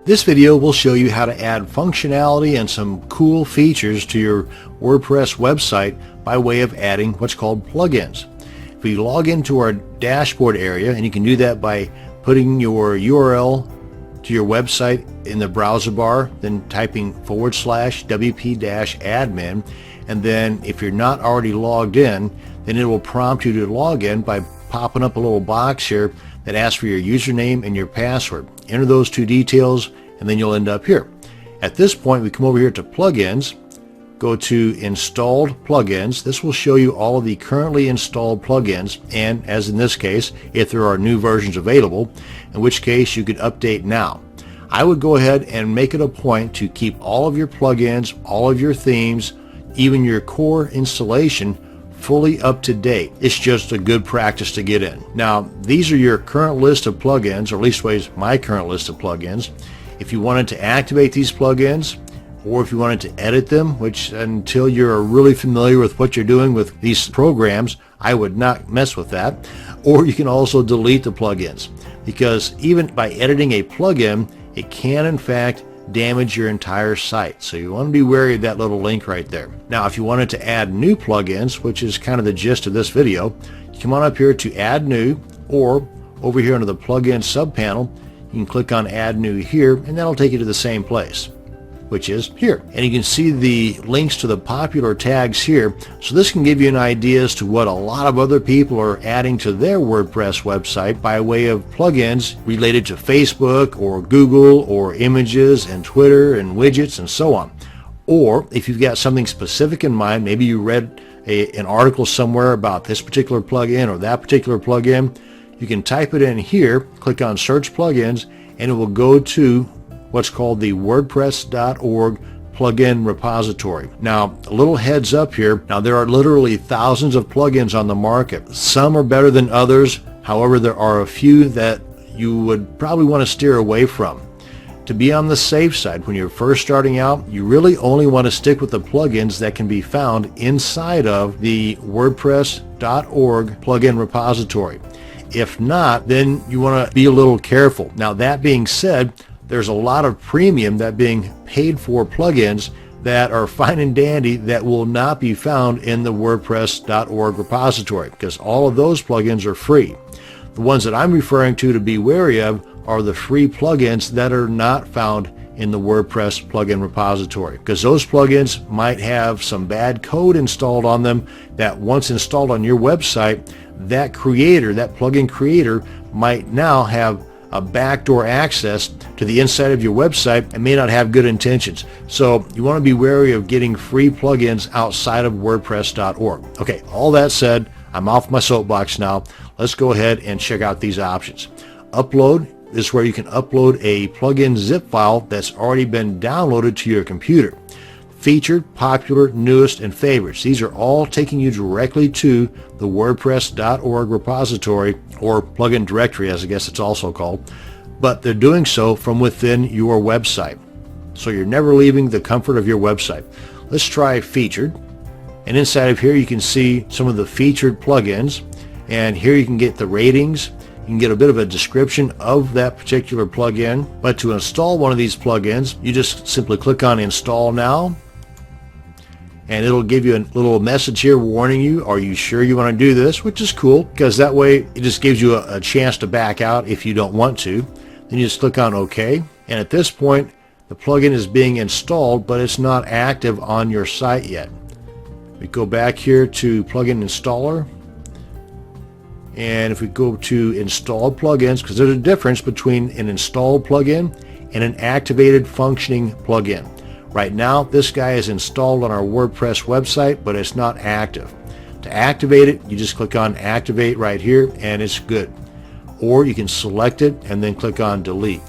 This video will show you how to add functionality and some cool features to your WordPress website by way of adding what's called plugins. If we log into our dashboard area, and you can do that by putting your URL to your website in the browser bar, then typing /wp-admin, and then if you're not already logged in, then it will prompt you to log in by popping up a little box here that asks for your username and your password. Enter those two details and then you'll end up here. At this point, we come over here to plugins, go to installed plugins. This will show you all of the currently installed plugins, and as in this case, if there are new versions available, in which case you could update now. I would go ahead and make it a point to keep all of your plugins, all of your themes, even your core installation fully up to date. It's just a good practice to get in. Now, these are your current list of plugins, or at least my current list of plugins. If you wanted to activate these plugins, or if you wanted to edit them, which until you're really familiar with what you're doing with these programs, I would not mess with that. Or you can also delete the plugins, because even by editing a plugin, it can in fact damage your entire site. So you want to be wary of that little link right there. Now, if you wanted to add new plugins, which is kind of the gist of this video, you come on up here to add new, or over here under the plugin subpanel, you can click on add new here, and that'll take you to the same place, which is here. And you can see the links to the popular tags here. So this can give you an idea as to what a lot of other people are adding to their WordPress website by way of plugins related to Facebook or Google or images and Twitter and widgets and so on. Or if you've got something specific in mind, maybe you read an article somewhere about this particular plugin or that particular plugin, you can type it in here, click on search plugins, and it will go to what's called the wordpress.org plugin repository. Now, a little heads up here. Now, there are literally thousands of plugins on the market. Some are better than others. However, there are a few that you would probably want to steer away from. To be on the safe side, when you're first starting out, you really only want to stick with the plugins that can be found inside of the wordpress.org plugin repository. If not, then you want to be a little careful. Now, that being said, there's a lot of premium that being paid for plugins that are fine and dandy that will not be found in the wordpress.org repository, because all of those plugins are free. The ones that I'm referring to be wary of are the free plugins that are not found in the WordPress plugin repository, because those plugins might have some bad code installed on them that once installed on your website, that plugin creator might now have a backdoor access to the inside of your website and may not have good intentions. So you want to be wary of getting free plugins outside of wordpress.org. Okay, all that said, I'm off my soapbox now. Let's go ahead and check out these options. Upload is where you can upload a plugin zip file that's already been downloaded to your computer. Featured, popular, newest, and favorites. These are all taking you directly to the wordpress.org repository, or plugin directory as I guess it's also called, but they're doing so from within your website. So you're never leaving the comfort of your website. Let's try featured, and inside of here you can see some of the featured plugins, and here you can get the ratings. You can get a bit of a description of that particular plugin. But to install one of these plugins, you just simply click on install now, and it'll give you a little message here warning you, are you sure you want to do this? Which is cool, because that way it just gives you a chance to back out if you don't want to. Then you just click on OK, and at this point the plugin is being installed, but it's not active on your site yet. We go back here to plugin installer, and if we go to installed plugins, because there's a difference between an installed plugin and an activated functioning plugin. Right now, this guy is installed on our WordPress website, but it's not active. To activate it, you just click on activate right here, and it's good. Or you can select it and then click on delete.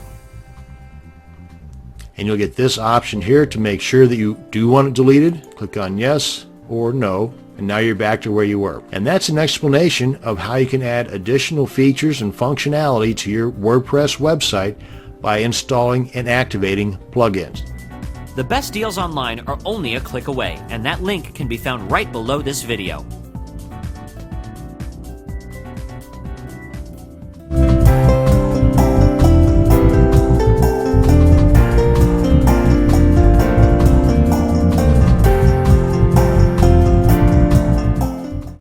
And you'll get this option here to make sure that you do want it deleted. Click on yes or no, and now you're back to where you were. And that's an explanation of how you can add additional features and functionality to your WordPress website by installing and activating plugins. The best deals online are only a click away, and that link can be found right below this video.